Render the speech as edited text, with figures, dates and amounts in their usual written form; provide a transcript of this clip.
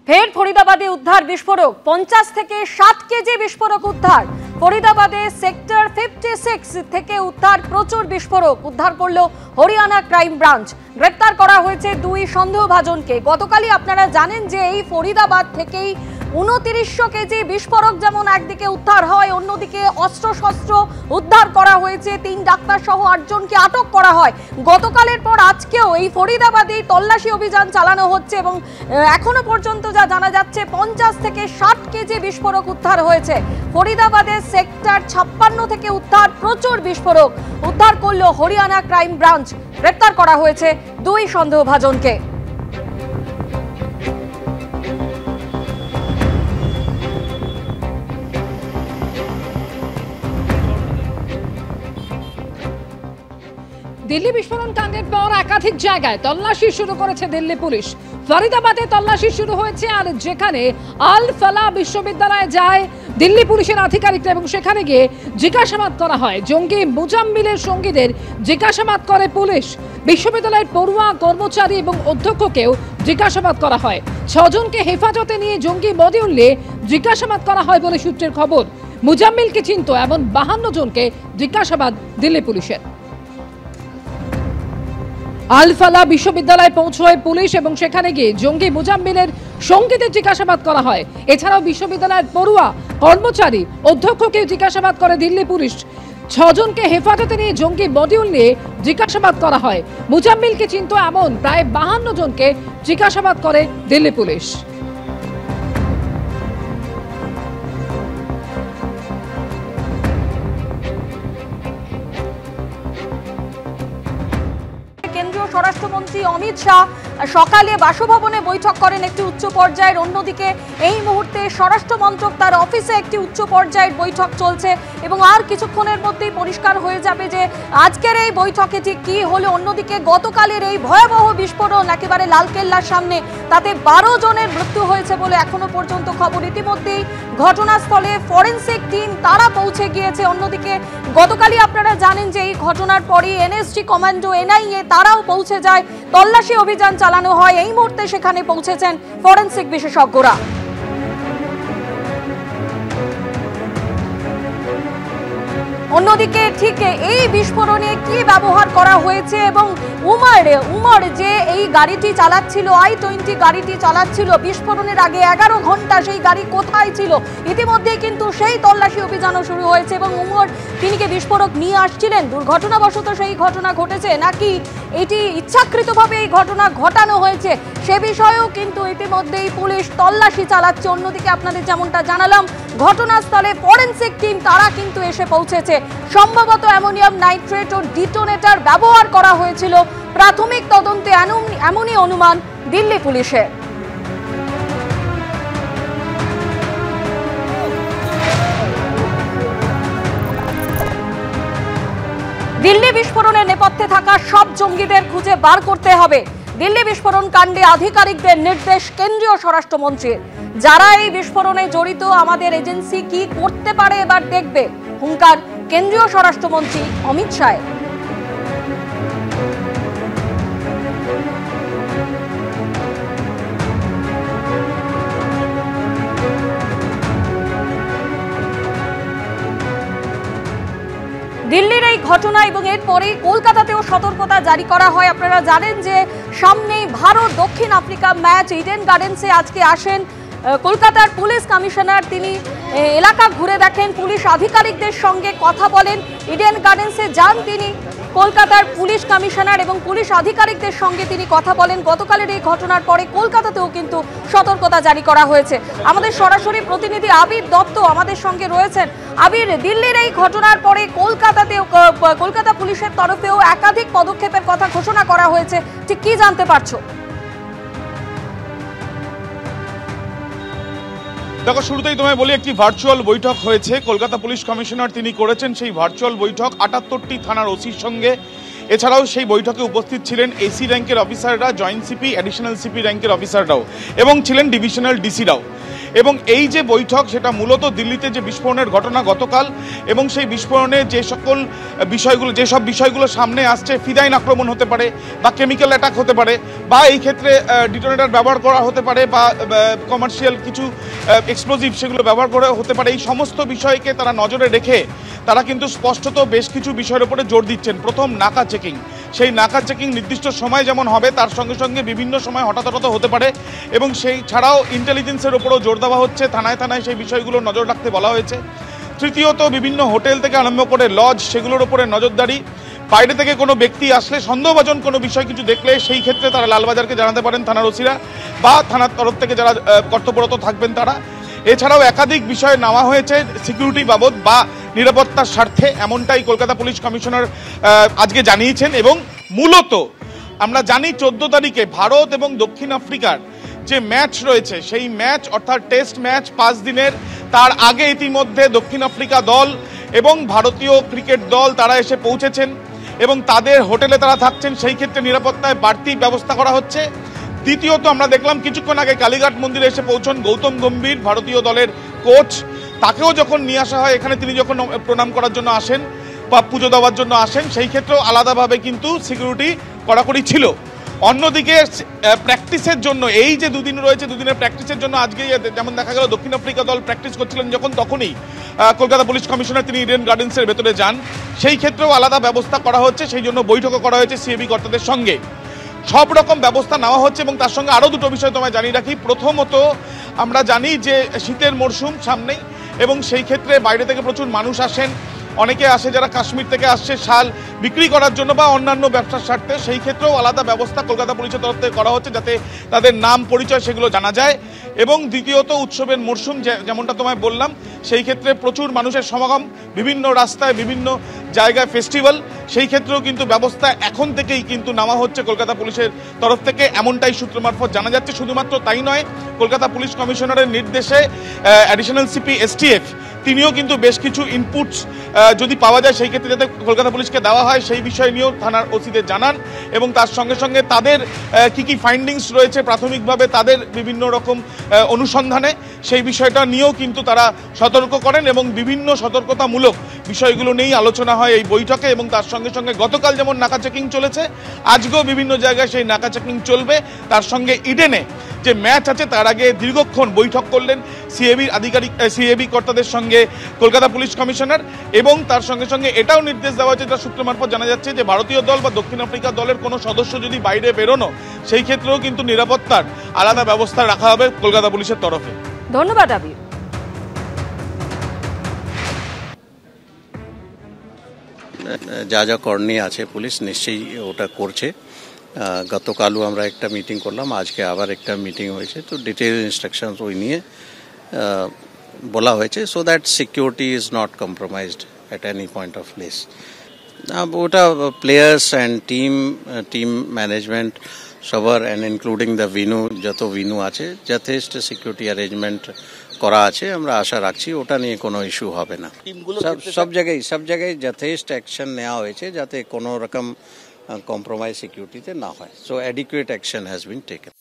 ফের ফরিদাবাদে উদ্ধার বিস্ফোরক 50 থেকে 60 কেজি বিস্ফোরক উদ্ধার। ফরিদাবাদে সেক্টর 56 থেকে উদ্ধার প্রচুর বিস্ফোরক উদ্ধার করলো হরিয়ানা ক্রাইম ব্রাঞ্চ। গ্রেপ্তার করা হয়েছে দুই সন্দেহভাজনকে। গতকালই আপনারা জানেন যে এই ফরিদাবাদ থেকেই 2900 কেজি বিস্ফোরক যেমন একদিকে উদ্ধার হয়, অন্যদিকে অস্ত্রশস্ত্র উদ্ধার করা হয়েছে। 3 ডাক্তার সহ 8 জনকে আটক করা হয়। গতকালের পর আজকেও এই ফরিদাবাদে তল্লাশি অভিযান চালানো হচ্ছে এবং এখনো পর্যন্ত যা জানা যাচ্ছে 50 থেকে 60 কেজি বিস্ফোরক উদ্ধার হয়েছে। ফরিদাবাদের সেক্টর 56 থেকে উদ্ধার প্রচুর বিস্ফোরক উদ্ধার করলো হরিয়ানা ক্রাইম ব্রাঞ্চ। গ্রেপ্তার করা হয়েছে দুই সন্দেহভাজনকে। দিল্লি বিস্ফোরণ কাণ্ডের পর একাধিক জায়গায় তল্লাশি শুরু করেছে দিল্লি পুলিশ। ফরিদাবাদে তল্লাশি শুরু হয়েছে, আর যেখানে আল ফালাহ বিশ্ববিদ্যালয়ে যায় দিল্লি পুলিশের আধিকারিকরা এবং সেখানে গিয়ে জিজ্ঞাসাবাদ করা হয়। জঙ্গি মুজাম্মিলের সঙ্গীদের জিজ্ঞাসাবাদ করে পুলিশ। বিশ্ববিদ্যালয়ের পড়ুয়া, কর্মচারী এবং অধ্যক্ষকেও জিজ্ঞাসাবাদ করা হয়। 6 জনকে হেফাজতে নিয়ে জঙ্গি মডিউলে জিজ্ঞাসাবাদ করা হয় বলে সূত্রের খবর। মুজাম্মিলকে চিনত এমন 52 জনকে জিজ্ঞাসাবাদ দিল্লি পুলিশের। আল ফালাহ বিশ্ববিদ্যালয়ে পৌঁছয় পুলিশ এবং সেখানে গিয়ে জঙ্গি মুজাম্মিলের সঙ্গীদের জিজ্ঞাসাবাদ করা হয়। এছাড়াও বিশ্ববিদ্যালয়ের পড়ুয়া, কর্মচারী, অধ্যক্ষকে জিজ্ঞাসাবাদ করে দিল্লি পুলিশ। 6 জনকে হেফাজতে নিয়ে জঙ্গি মডিউল নিয়ে জিজ্ঞাসাবাদ করা হয়। মুজাম্মিলকে চিনত এমন প্রায় 52 জনকে জিজ্ঞাসাবাদ করে দিল্লি পুলিশ। কেন্দ্রীয় স্বরাষ্ট্রমন্ত্রী অমিত শাহ সকালে বাসভবনে বৈঠক করেন একটি উচ্চ পর্যায়ের। অন্যদিকে এই মুহূর্তে স্বরাষ্ট্র মন্ত্রক তার অফিসে একটি উচ্চ পর্যায়ের বৈঠক চলছে এবং আর কিছুক্ষণের মধ্যেই পরিষ্কার হয়ে যাবে যে আজকের এই বৈঠকে ঠিক কি হলো। অন্যদিকে গতকালের এই ভয়াবহ বিস্ফোরণ একেবারে লালকেল্লার সামনে, তাতে 12 জনের মৃত্যু হয়েছে বলে এখনো পর্যন্ত খবর। ইতিমধ্যেই ঘটনাস্থলে ফরেনসিক টিম তারা পৌঁছে গিয়েছে। অন্যদিকে গতকালই আপনারা জানেন যে এই ঘটনার পরে এনএসজি কমান্ডো, এনআইএ তারাও পৌঁছে যায়, তল্লাশি অভিযান চালানো হয়। এই মুহূর্তে সেখানে পৌঁছেছেন ফরেনসিক বিশেষজ্ঞরা। অন্যদিকে ঠিক এই বিস্ফোরণে কি ব্যবহার করা হয়েছে এবং উমর যে এই গাড়িটি চালাচ্ছিল, i-20 গাড়িটি চালাচ্ছিল, বিস্ফোরণের আগে 11 ঘন্টা সেই গাড়ি কোথায় ছিল, ইতিমধ্যে কিন্তু সেই তল্লাশি অভিযানও শুরু হয়েছে। এবং উমর তিনি কি বিস্ফোরক নিয়ে আসছিলেন, দুর্ঘটনাবশত সেই ঘটনা ঘটেছে নাকি এটি ইচ্ছাকৃতভাবে এই ঘটনা ঘটানো হয়েছে, সে বিষয়েও কিন্তু ইতিমধ্যেই পুলিশ তল্লাশি চালাচ্ছে। অন্যদিকে আপনাদের যেমনটা জানালাম, ঘটনাস্থলে ফরেনসিক টিম তারা কিন্তু এসে পৌঁছেছে। সম্ভবত অ্যামোনিয়াম নাইট্রেট ও ডিটোনেটর ব্যবহার করা হয়েছিল। প্রাথমিক তদন্তে এমনই অনুমান দিল্লি পুলিশের। দিল্লি বিস্ফোরণের নেপথ্যে থাকা সব জঙ্গিদের খুঁজে বার করতে হবে। দিল্লি বিস্ফোরণ কাণ্ডে আধিকারিকদের নির্দেশ কেন্দ্রীয় স্বরাষ্ট্রমন্ত্রীর। যারা এই বিস্ফোরণে জড়িত, আমাদের এজেন্সি কি করতে পারে এবার দেখবে, হুঙ্কার কেন্দ্রীয় স্বরাষ্ট্রমন্ত্রী অমিত শাহ। দিল্লির এই ঘটনা এবং এরপরে কলকাতাতেও সতর্কতা জারি করা হয়। আপনারা জানেন যে সামনেই ভারত দক্ষিণ আফ্রিকা ম্যাচ। ইডেন গার্ডেন্সে আজকে আসেন কলকাতার পুলিশ কমিশনার। তিনি এলাকা ঘুরে দেখেন, পুলিশ আধিকারিকদের সঙ্গে কথা বলেন। ইডেন গার্ডেন্সে যান তিনি, কলকাতার পুলিশ কমিশনার এবং পুলিশ আধিকারিকদের সঙ্গে তিনি কথা বলেন। গতকালের এই ঘটনার পরে কলকাতাতেও কিন্তু সতর্কতা জারি করা হয়েছে। আমাদের সরাসরি প্রতিনিধি আবির দত্ত আমাদের সঙ্গে রয়েছেন। আবির, দিল্লির এই ঘটনার পরে কলকাতা পুলিশের তরফেও একাধিক পদক্ষেপের কথা ঘোষণা করা হয়েছে, ঠিক কি জানতে পারছো? দেখো, শুরুতেই তোমায় বলি, একটি ভার্চুয়াল বৈঠক হয়েছে কলকাতা পুলিশ কমিশনার তিনি করেছেন। সেই ভার্চুয়াল বৈঠক 78টি থানার ওসির সঙ্গে। এছাড়াও সেই বৈঠকে উপস্থিত ছিলেন এসি র্যাঙ্কের অফিসাররা, জয়েন্ট সিপি, অ্যাডিশনাল সিপি র্যাঙ্কের অফিসাররাও, এবং ছিলেন ডিভিশনাল ডিসিরাও। এবং এই যে বৈঠক সেটা মূলত দিল্লিতে যে বিস্ফোরণের ঘটনা গতকাল এবং সেই বিস্ফোরণে যে সকল যেসব বিষয়গুলো সামনে আসছে, ফিদাইন আক্রমণ হতে পারে বা কেমিক্যাল অ্যাটাক হতে পারে বা এই ক্ষেত্রে ডিটোনেটর ব্যবহার করা হতে পারে বা কমার্শিয়াল কিছু এক্সপ্লোজিভ সেগুলো ব্যবহার করা হতে পারে, এই সমস্ত বিষয়কে তারা নজরে রেখে তারা কিন্তু স্পষ্টত বেশ কিছু বিষয়ের উপরে জোর দিচ্ছেন। প্রথম নাকা চেকিং, সেই নাকা চেকিং নির্দিষ্ট সময় যেমন হবে তার সঙ্গে সঙ্গে বিভিন্ন সময় হঠাৎ হতে পারে এবং সেই ছাড়াও ইন্টেলিজেন্সের উপরও জোর দেওয়া হচ্ছে, থানায় থানায় সেই বিষয়গুলো নজর রাখতে বলা হয়েছে। তৃতীয়ত বিভিন্ন হোটেল থেকে আরম্ভ করে লজ সেগুলোর উপরে নজরদারি, বাইরে থেকে কোনো ব্যক্তি আসলে সন্দেহভাজন কোনো বিষয় কিছু দেখলে সেই ক্ষেত্রে তারা লালবাজারকে জানাতে পারেন থানার ওসিরা বা থানার তরফ থেকে যারা কর্তব্যরত থাকবেন তারা। এছাড়াও একাধিক বিষয় নেওয়া হয়েছে সিকিউরিটি বাবদ বা নিরাপত্তার স্বার্থে, এমনটাই কলকাতা পুলিশ কমিশনার আজকে জানিয়েছেন। এবং মূলত আমরা জানি 14 তারিখে ভারত এবং দক্ষিণ আফ্রিকার যে ম্যাচ রয়েছে সেই ম্যাচ অর্থাৎ টেস্ট ম্যাচ 5 দিনের, তার আগে ইতিমধ্যে দক্ষিণ আফ্রিকা দল এবং ভারতীয় ক্রিকেট দল তারা এসে পৌঁছেছেন এবং তাদের হোটেলে তারা থাকছেন, সেই ক্ষেত্রে নিরাপত্তায় বাড়তি ব্যবস্থা করা হচ্ছে। দ্বিতীয়ত আমরা দেখলাম কিছুক্ষণ আগে কালীঘাট মন্দিরে এসে পৌঁছন গৌতম গম্ভীর, ভারতীয় দলের কোচ, তাকেও যখন নিয়ে আসা হয় এখানে, তিনি যখন প্রণাম করার জন্য আসেন বা পুজো দেওয়ার জন্য আসেন, সেই ক্ষেত্রেও আলাদাভাবে কিন্তু সিকিউরিটি কড়াকড়ি ছিল। অন্যদিকে প্র্যাকটিসের জন্য এই যে দুদিন রয়েছে, দুদিনের প্র্যাকটিসের জন্য আজকে যেমন দেখা গেল দক্ষিণ আফ্রিকা দল প্র্যাকটিস করছিলেন যখন, তখনই কলকাতা পুলিশ কমিশনার তিনি ইডেন গার্ডেন্সের ভেতরে যান, সেই ক্ষেত্রেও আলাদা ব্যবস্থা করা হচ্ছে, সেই জন্য বৈঠকও করা হয়েছে সিএবি কর্তাদের সঙ্গে। সব রকম ব্যবস্থা নেওয়া হচ্ছে এবং তার সঙ্গে আরও দুটো বিষয় তোমায় জানিয়ে রাখি। প্রথমত আমরা জানি যে শীতের মরশুম সামনেই এবং সেই ক্ষেত্রে বাইরে থেকে প্রচুর মানুষ আসেন, অনেকে আসে যারা কাশ্মীর থেকে আসছে শাল বিক্রি করার জন্য বা অন্যান্য ব্যবসার স্বার্থে, সেই ক্ষেত্রেও আলাদা ব্যবস্থা কলকাতা পুলিশের তরফ থেকে করা হচ্ছে যাতে তাদের নাম পরিচয় সেগুলো জানা যায়। এবং দ্বিতীয়ত উৎসবের মরশুম যেমনটা তোমায় বললাম, সেই ক্ষেত্রে প্রচুর মানুষের সমাগম, বিভিন্ন রাস্তায় বিভিন্ন জায়গায় ফেস্টিভ্যাল, সেই ক্ষেত্রেও কিন্তু ব্যবস্থা এখন থেকেই কিন্তু নেওয়া হচ্ছে কলকাতা পুলিশের তরফ থেকে, এমনটাই সূত্র মারফত জানা যাচ্ছে। শুধুমাত্র তাই নয়, কলকাতা পুলিশ কমিশনারের নির্দেশে অ্যাডিশনাল সিপি এসটিএফ তিনিও কিন্তু বেশ কিছু ইনপুটস যদি পাওয়া যায় সেই ক্ষেত্রে যাতে কলকাতা পুলিশকে দেওয়া হয় সেই বিষয় নিয়েও থানার ওসিদের জানান এবং তার সঙ্গে সঙ্গে তাদের কি ফাইন্ডিংস রয়েছে প্রাথমিকভাবে তাদের বিভিন্ন রকম অনুসন্ধানে, সেই বিষয়টা নিয়েও কিন্তু তারা সতর্ক করেন এবং বিভিন্ন সতর্কতামূলক বিষয়গুলো নিয়েই আলোচনা হয় এই বৈঠকে। এবং তার সঙ্গে সঙ্গে গতকাল যেমন নাকা চেকিং চলেছে, আজকেও বিভিন্ন জায়গায় সেই নাকা চেকিং চলবে। তার সঙ্গে ইডেনে যে ম্যাচ আছে তার আগে দীর্ঘক্ষণ বৈঠক করলেন সিএবি কর্তাদের সঙ্গে কলকাতা পুলিশ কমিশনার এবং তার সঙ্গে সঙ্গে এটাও নির্দেশ দেওয়া হয়েছে, যা সূত্র মারফত জানা যাচ্ছে যে ভারতীয় দল বা দক্ষিণ আফ্রিকা দলের কোনো সদস্য যদি বাইরে বেরোনো, সেই ক্ষেত্রেও কিন্তু নিরাপত্তার আলাদা ব্যবস্থা রাখা হবে কলকাতা পুলিশের তরফে। ধন্যবাদ আবির। যা যা করণীয় আছে পুলিশ নিশ্চয়ই ওটা করছে। গতকালও আমরা একটা মিটিং করলাম, আজকে আবার একটা মিটিং হয়েছে, তো ডিটেল ইনস্ট্রাকশনস ওই নিয়ে বলা হয়েছে so that security is not compromised at any point of place. ওটা প্লেয়ার্স অ্যান্ড টিম ম্যানেজমেন্ট সবার অ্যান্ড ইনক্লুডিং দ্য ভেন্যু, যত ভেন্যু আছে যথেষ্ট সিকিউরিটি অ্যারেঞ্জমেন্ট করা আছে, আমরা আশা রাখছি ওটা নিয়ে কোনো ইস্যু হবে না। সব জায়গায় যথেষ্ট অ্যাকশন নেওয়া হয়েছে যাতে কোনো রকম compromise security te na hoy. So adequate action has been taken.